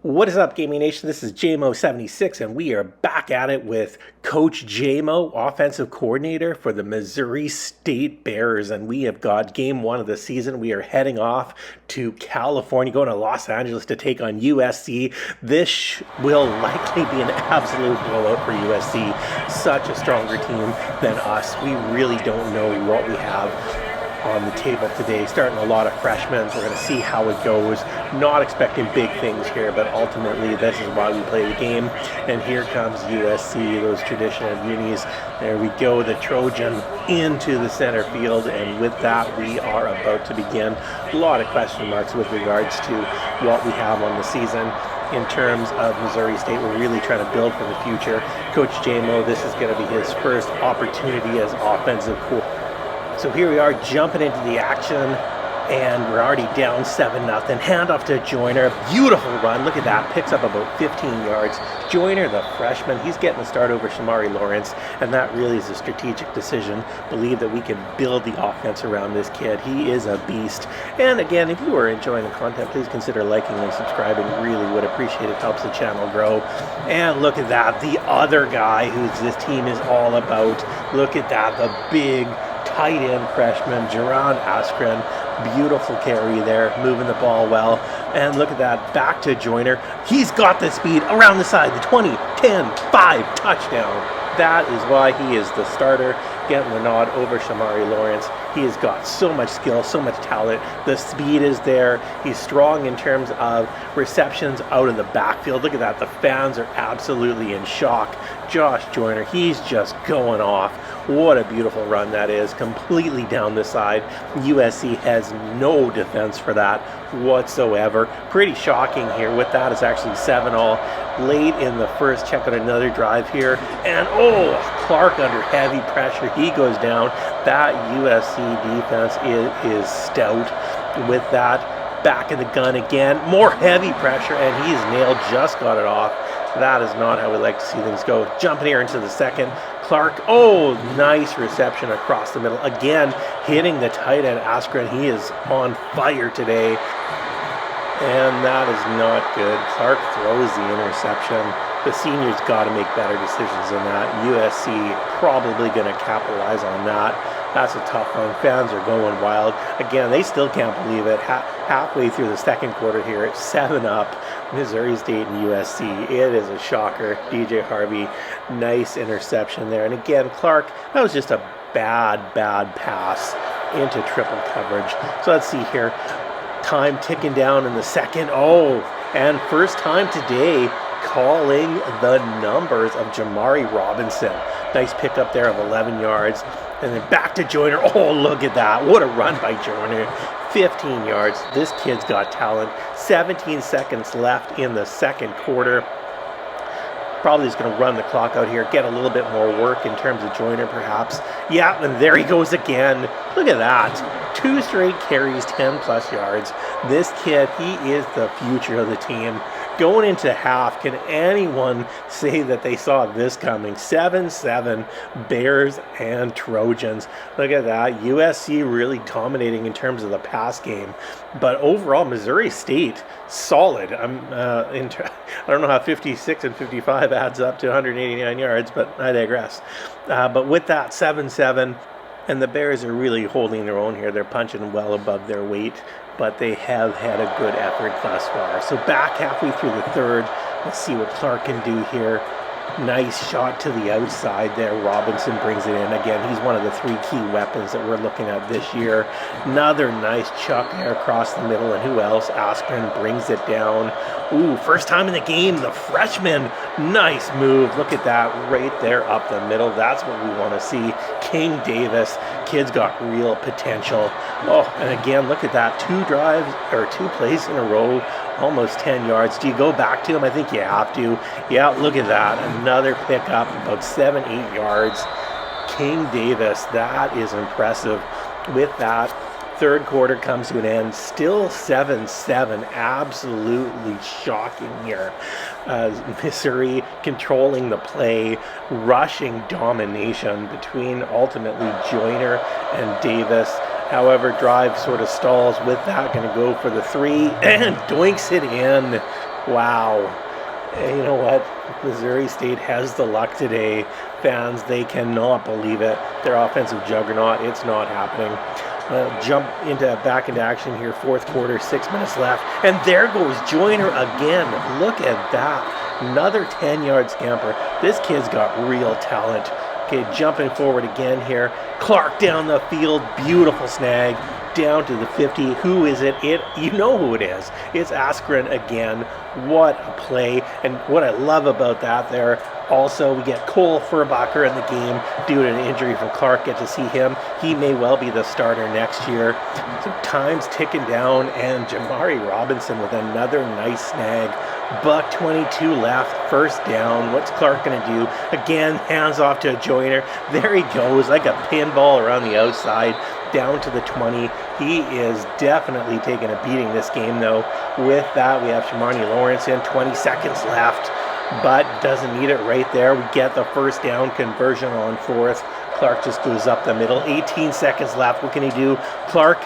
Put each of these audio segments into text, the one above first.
What is up, Gaming Nation? This is JMO76, and we are back at it with Coach JMO, offensive coordinator for the Missouri State Bears. And we have got game one of the season. We are heading off to California, going to Los Angeles to take on USC. This will likely be an absolute blowout for USC. Such a stronger team than us. We really don't know what we have on the table today. Starting a lot of freshmen. We're going to see how it goes. Not expecting big things here, but ultimately this is why we play the game. And here comes USC, those traditional unis. There we go, the Trojan into the center field, and with that we are about to begin. A lot of question marks with regards to what we have on the season. In terms of Missouri State, we're really trying to build for the future. Coach JMO, this is going to be his first opportunity as offensive coordinator. So here we are jumping into the action, and we're already down 7-0. Handoff to Joyner. Beautiful run. Look at that. Picks up about 15 yards. Joyner, the freshman, he's getting the start over Shamari Lawrence, and that really is a strategic decision. Believe that we can build the offense around this kid. He is a beast. And again, if you are enjoying the content, please consider liking and subscribing. Really would appreciate it. Helps the channel grow. And look at that. The other guy who this team is all about. Look at that. The big tight end freshman, Jerron Askren. Beautiful carry there, moving the ball well. And look at that, back to Joyner. He's got the speed around the side, the 20, 10, 5, touchdown. That is why he is the starter, getting the nod over Shamari Lawrence. He has got so much skill, so much talent. The speed is there. He's strong in terms of receptions out of the backfield. Look at that. The fans are absolutely in shock. Josh Joyner, he's just going off. What a beautiful run that is. Completely down the side. USC has no defense for that whatsoever. Pretty shocking here. With that, it's actually 7-all. Late in the first, check out another drive here. And Clark under heavy pressure. He goes down. That USC defense is stout. With that, back in the gun again. More heavy pressure, and he's nailed. Just got it off. That is not how we like to see things go. Jumping here into the second. Clark, nice reception across the middle. Again, hitting the tight end Askren. He is on fire today. And that is not good. Clark throws the interception. The seniors got to make better decisions than that. USC probably going to capitalize on that. That's a tough one. Fans are going wild. Again, they still can't believe it. Halfway through the second quarter here, it's 7-up. Missouri State and USC. It is a shocker. DJ Harvey, nice interception there. And again, Clark, that was just a bad pass into triple coverage. So let's see here. Time ticking down in the second. And first time today calling the numbers of Jamari Robinson. Nice pickup there of 11 yards. And then back to Joyner. Look at that. What a run by Joyner. 15 yards. This kid's got talent. 17 seconds left in the second quarter. Probably just going to run the clock out here, get a little bit more work in terms of Joyner perhaps. Yeah, and there he goes again. Look at that. 2 straight carries, 10+ yards. This kid, he is the future of the team. Going into half, can anyone say that they saw this coming? 7-7, Bears and Trojans. Look at that. USC really dominating in terms of the pass game. But overall, Missouri State, solid. I don't know how 56 and 55 adds up to 189 yards, but I digress. But with that, 7-7. And the Bears are really holding their own here. They're punching well above their weight, but they have had a good effort thus far. So back halfway through the third, let's see what Clark can do here. Nice shot to the outside there. Robinson brings it in. Again, he's one of the 3 key weapons that we're looking at this year. Another nice chuck there across the middle. And who else? Askren brings it down. First time in the game, the freshman. Nice move. Look at that right there up the middle. That's what we want to see. King Davis. Kid's got real potential. And again, look at that. 2 plays in a row. Almost 10 yards. Do you go back to him? I think you have to. Yeah, look at that. Another pickup, about 7-8 yards. King Davis, that is impressive. With that, third quarter comes to an end. Still 7-7. Absolutely shocking here. Missouri controlling the play, rushing domination between ultimately Joyner and Davis. However, drive sort of stalls with that. Going to go for the 3 and doinks it in. Wow. And you know what? Missouri State has the luck today. Fans, they cannot believe it. Their offensive juggernaut, it's not happening. Jump back into action here, fourth quarter, 6 minutes left. And there goes Joyner again. Look at that. Another 10-yard scamper. This kid's got real talent. Okay, jumping forward again here. Clark down the field. Beautiful snag. Down to the 50. Who is it? You know who it is. It's Askren again. What a play. And what I love about that there, also we get Cole Furbacher in the game due to an injury from Clark. Get to see him. He may well be the starter next year. Some time's ticking down, and Jamari Robinson with another nice snag. Buck 22 left, first down. What's Clark going to do? Again, hands off to a Joyner. There he goes, like a pinball around the outside, down to the 20. He is definitely taking a beating this game, though. With that, we have Shamani Lawrence in, 20 seconds left, but doesn't need it right there. We get the first down conversion on fourth. Clark just goes up the middle. 18 seconds left. What can he do? Clark,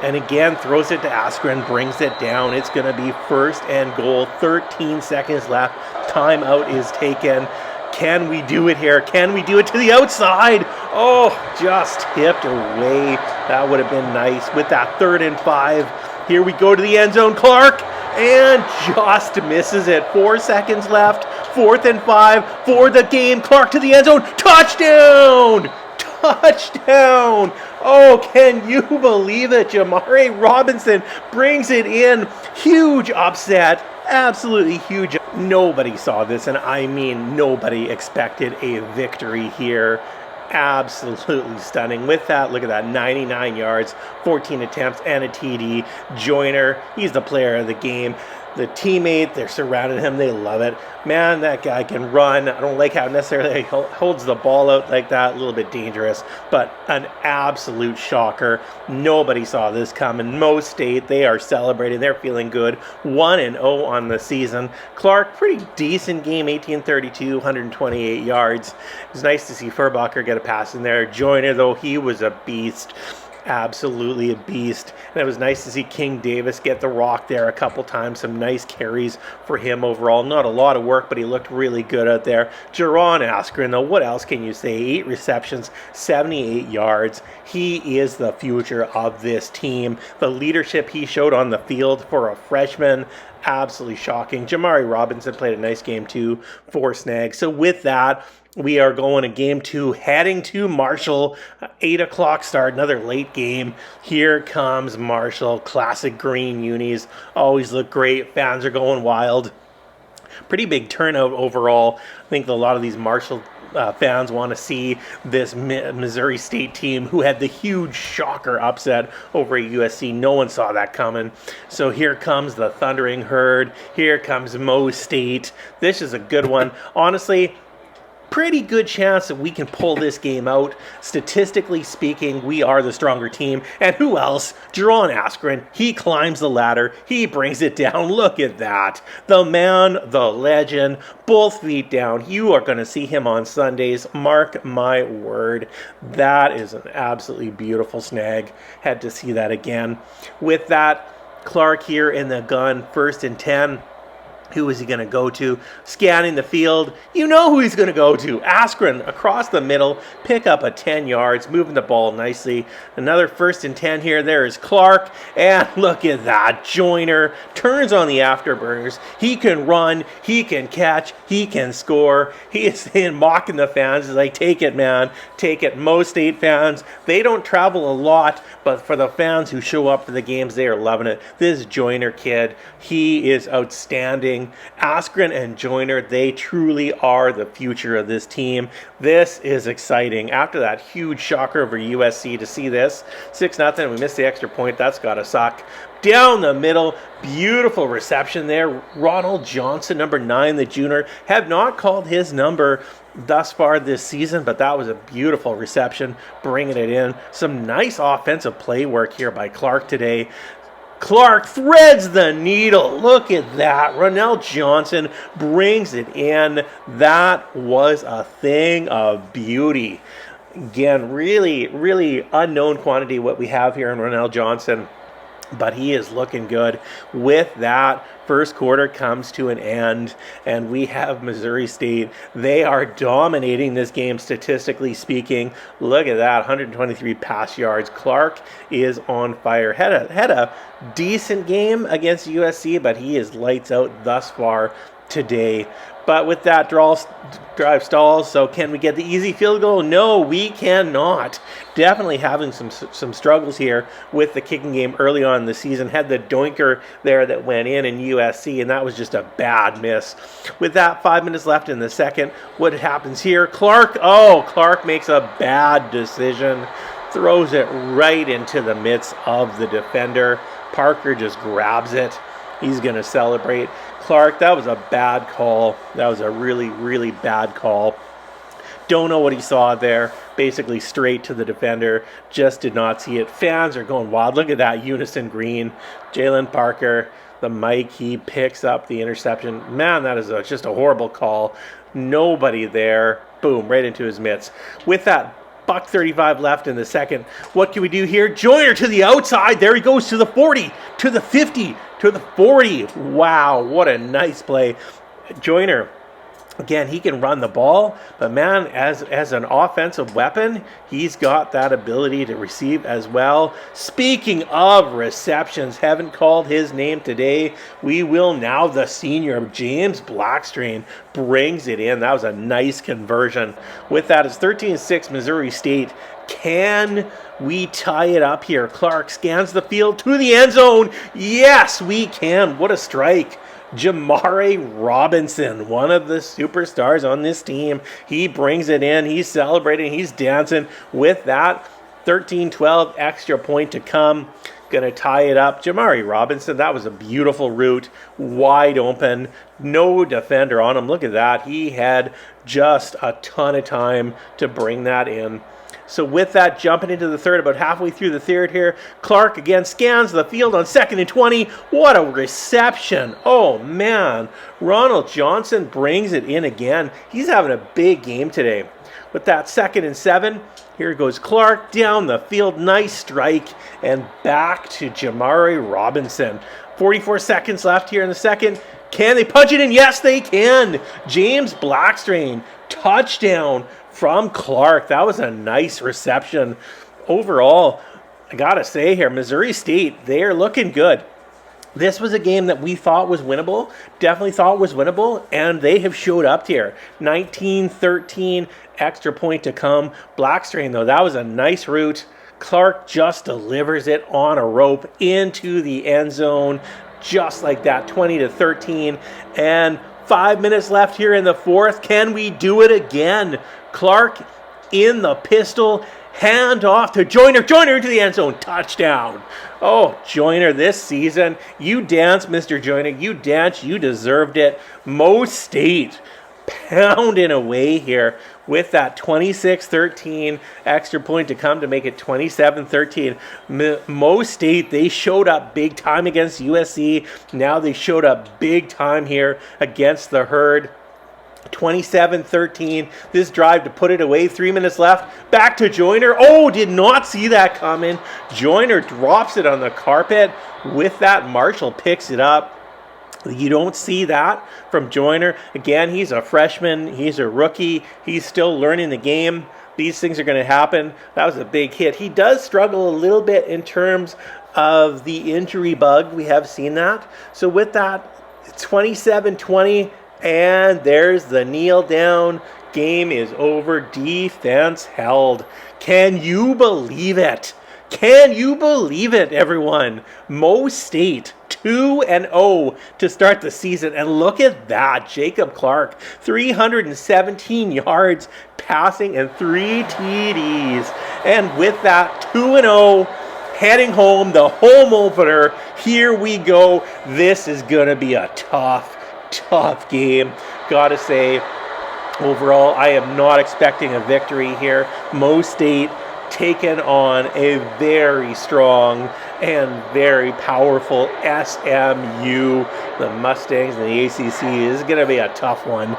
and again, throws it to Askren, brings it down. It's going to be first and goal. 13 seconds left. Timeout is taken. Can we do it here? Can we do it to the outside? Oh, just tipped away. That would have been nice. With that 3rd and 5. Here we go to the end zone. Clark, and just misses it. 4 seconds left. 4th and 5 for the game. Clark to the end zone. Touchdown! Touchdown! Oh, can you believe it? Jamari Robinson brings it in. Huge upset. Absolutely huge. Nobody saw this, and I mean nobody expected a victory here. Absolutely stunning. With that, look at that, 99 yards, 14 attempts, and a TD. Joyner, he's the player of the game. The teammate, they're surrounding him. They love it. Man, that guy can run. I don't like how necessarily he holds the ball out like that. A little bit dangerous, but an absolute shocker. Nobody saw this coming. Mo State, they are celebrating. They're feeling good. 1-0 on the season. Clark, pretty decent game, 18-32, 128 yards. It was nice to see Furbacher get a pass in there. Joyner, though, he was a beast. Absolutely a beast. And it was nice to see King Davis get the rock there a couple times. Some nice carries for him overall. Not a lot of work, but he looked really good out there. Jerron Askren, though, what else can you say? 8 receptions, 78 yards. He is the future of this team. The leadership he showed on the field for a freshman, absolutely shocking. Jamari Robinson played a nice game too, 4 snags. So with that, we are going to game 2, heading to Marshall. 8 o'clock start, another late game. Here comes Marshall. Classic green unis. Always look great. Fans are going wild. Pretty big turnout overall. I think a lot of these Marshall fans want to see this Missouri State team who had the huge shocker upset over at USC. No one saw that coming. So here comes the Thundering Herd. Here comes Mo State. This is a good one. Honestly, pretty good chance that we can pull this game out. Statistically speaking, we are the stronger team. And who else? Jerron Askren. He climbs the ladder. He brings it down. Look at that. The man, the legend, both feet down. You are going to see him on Sundays. Mark my word. That is an absolutely beautiful snag. Had to see that again. With that, Clark here in the gun, 1st and 10. Who is he going to go to? Scanning the field. You know who he's going to go to. Askren across the middle. Pick up a 10 yards. Moving the ball nicely. Another 1st and 10 here. There is Clark. And look at that. Joyner turns on the afterburners. He can run. He can catch. He can score. He is mocking the fans. He's like, take it, man. Take it. Mo State fans, they don't travel a lot, but for the fans who show up for the games, they are loving it. This Joyner kid, he is outstanding. Askren and Joyner, they truly are the future of this team. This is exciting. After that huge shocker over USC, to see this 6-0, we missed the extra point. That's got to suck. Down the middle, beautiful reception there. Ronald Johnson, number 9, the junior, have not called his number thus far this season, but that was a beautiful reception, bringing it in. Some nice offensive play work here by Clark today. Clark threads the needle. Look at that. Ronell Johnson brings it in. That was a thing of beauty. Again, really, really unknown quantity what we have here in Ronell Johnson. but he is looking good. With that, first quarter comes to an end, and we have Missouri State. They are dominating this game statistically speaking. Look at that, 123 pass yards. Clark is on fire. Had a decent game against USC, but he is lights out thus far today. But with that, drive stalls. So can we get the easy field goal? No, we cannot. Definitely having some struggles here with the kicking game early on in the season. Had the doinker there that went in USC, and that was just a bad miss. With that, 5 minutes left in the second, what happens here? Clark makes a bad decision. Throws it right into the midst of the defender. Parker just grabs it. He's going to celebrate. Clark, that was a bad call. That was a really, really bad call. Don't know what he saw there. Basically straight to the defender. Just did not see it. Fans are going wild. Look at that unison green. Jalen Parker, the mic, he picks up the interception. Man, that is just a horrible call. Nobody there. Boom, right into his mitts. With that, $1:35 left in the second. What can we do here? Joyner to the outside. There he goes to the 40, to the 50, to the 40. Wow, what a nice play. Joyner, again, he can run the ball, but man, as an offensive weapon, he's got that ability to receive as well. Speaking of receptions, haven't called his name today. We will now. The senior, James Blackstrain, brings it in. That was a nice conversion. With that, it's 13-6 Missouri State. Can we tie it up here? Clark scans the field to the end zone. Yes, we can. What a strike. Jamari Robinson, one of the superstars on this team. He brings it in. He's celebrating. He's dancing. With that, 13-12, extra point to come. Going to tie it up. Jamari Robinson, that was a beautiful route. Wide open. No defender on him. Look at that. He had just a ton of time to bring that in. So with that, jumping into the third, about halfway through the third here, Clark again scans the field on 2nd and 20. What a reception. Oh, man. Ronald Johnson brings it in again. He's having a big game today. With that, 2nd and 7, here goes Clark down the field. Nice strike. And back to Jamari Robinson. 44 seconds left here in the second. Can they punch it in? Yes, they can. James Blackstrain, touchdown from Clark. That was a nice reception. Overall, I gotta say here, Missouri State, they are looking good. This was a game that we thought was winnable, definitely thought was winnable, and they have showed up here. 19-13, extra point to come. Blackstrain, though, that was a nice route. Clark just delivers it on a rope into the end zone, just like that, 20-13, and 5 minutes left here in the fourth. Can we do it again? Clark in the pistol, hand off to Joyner. Joyner into the end zone. Touchdown. Oh, Joyner this season. You dance, Mr. Joyner. You dance. You deserved it. Mo State pounding away here with that 26-13 extra point to come to make it 27-13. Mo State, they showed up big time against USC. Now they showed up big time here against the Herd. 27-13. This drive to put it away. 3 minutes left. Back to Joyner. Oh, did not see that coming. Joyner drops it on the carpet. With that, Marshall picks it up. You don't see that from Joyner. Again, he's a freshman. He's a rookie. He's still learning the game. These things are going to happen. That was a big hit. He does struggle a little bit in terms of the injury bug. We have seen that. So with that, 27-20. And there's the kneel down. Game is over. Defense held. Can you believe it? Can you believe it, everyone? Mo State 2-0 to start the season. And look at that. Jacob Clark, 317 yards passing and 3 TDs. And with that, 2-0. Heading home, the home opener. Here we go. This is going to be a tough game. Gotta say, overall, I am not expecting a victory here. Mo State taken on a very strong and very powerful SMU. The Mustangs and the ACC is going to be a tough one.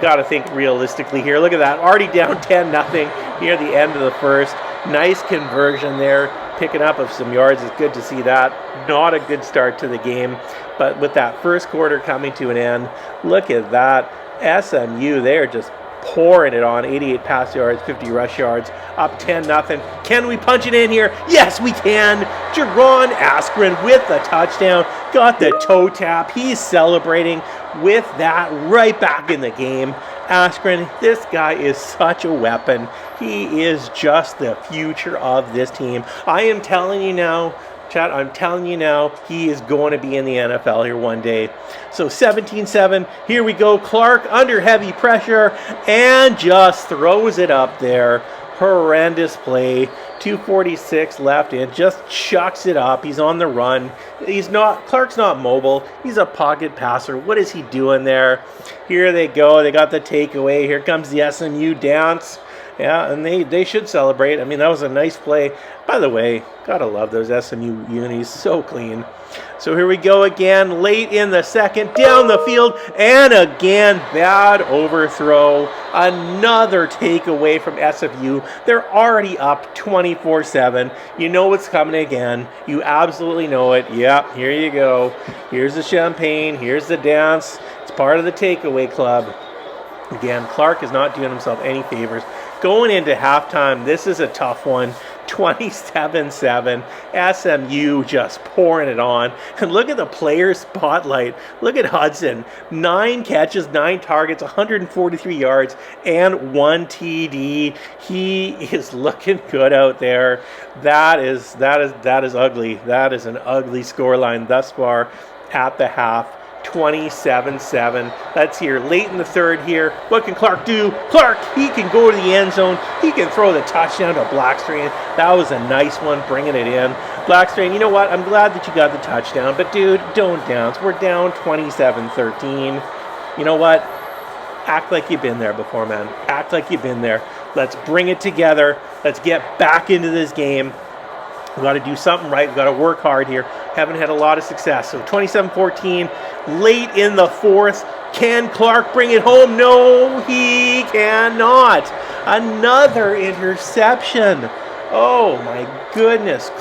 Gotta think realistically here. Look at that. Already down 10-0 near the end of the first. Nice conversion there. picking up of some yards. It's good to see that. Not a good start to the game, but with that first quarter coming to an end, look at that. SMU, they're just pouring it on. 88 pass yards, 50 rush yards, up 10-0. Can we punch it in here? Yes, we can. Jerron Askren with the touchdown. Got the toe tap. He's celebrating with that right back in the game. Askren, this guy is such a weapon. He is just the future of this team. I am telling you now, Chat, I'm telling you now, he is going to be in the NFL here one day. So 17-7, here we go. Clark under heavy pressure and just throws it up there. Horrendous play. 2:46 left in, just chucks it up. He's on the run. Clark's not mobile. He's a pocket passer. What is he doing there? Here they go. They got the takeaway. Here comes the SMU dance. Yeah, and they should celebrate. I mean, that was a nice play. By the way, gotta love those SMU unis. So clean. So here we go again, late in the second, down the field, and again, bad overthrow. Another takeaway from SMU. They're already up 24-7. You know what's coming again. You absolutely know it. Yep, here you go. Here's the champagne. Here's the dance. It's part of the takeaway club. Again, Clark is not doing himself any favors. Going into halftime, this is a tough one. 27-7. SMU just pouring it on. And look at the player spotlight. Look at Hudson. 9 catches, 9 targets, 143 yards, and 1 TD. He is looking good out there. That is ugly. That is an ugly scoreline thus far at the half. 27-7. Let's hear late in the third here. What can Clark do? Clark, he can go to the end zone. He can throw the touchdown to Blackstrain. That was a nice one, bringing it in. Blackstrain, you know what? I'm glad that you got the touchdown, but dude, don't dance. We're down 27-13. You know what? Act like you've been there before, man. Act like you've been there. Let's bring it together. Let's get back into this game. We've got to do something right. We've got to work hard here. Haven't had a lot of success. So 27-14, late in the fourth. Can Clark bring it home? No, he cannot. Another interception. Oh my goodness.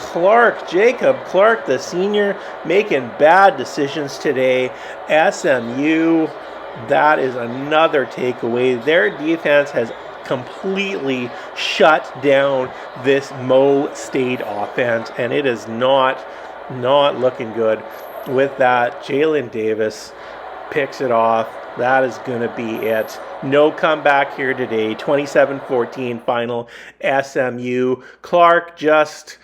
Jacob Clark, the senior, making bad decisions today. SMU, that is another takeaway. Their defense has completely shut down this Mo State offense, and it is not looking good. With that, Jalen Davis picks it off. That is going to be it. No comeback here today. 27-14 final. SMU. Clark just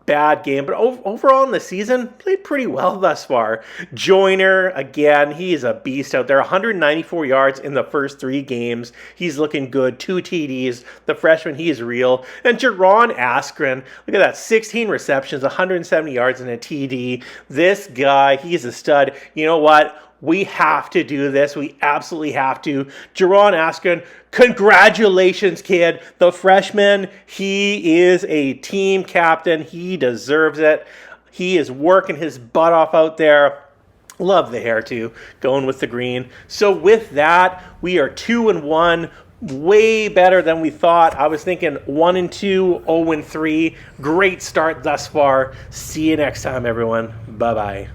bad game, but overall in the season, played pretty well thus far. Joyner, again, he is a beast out there. 194 yards in the first 3 games. He's looking good. 2 TDs. The freshman, he is real. And Jerron Askren, look at that. 16 receptions, 170 yards and a TD. This guy, he's a stud. You know what? We have to do this. We absolutely have to. Jerron Askren, congratulations, kid. The freshman, he is a team captain. He deserves it. He is working his butt off out there. Love the hair, too. Going with the green. So with that, we are 2-1. Way better than we thought. I was thinking 1-2, 0-3. Great start thus far. See you next time, everyone. Bye-bye.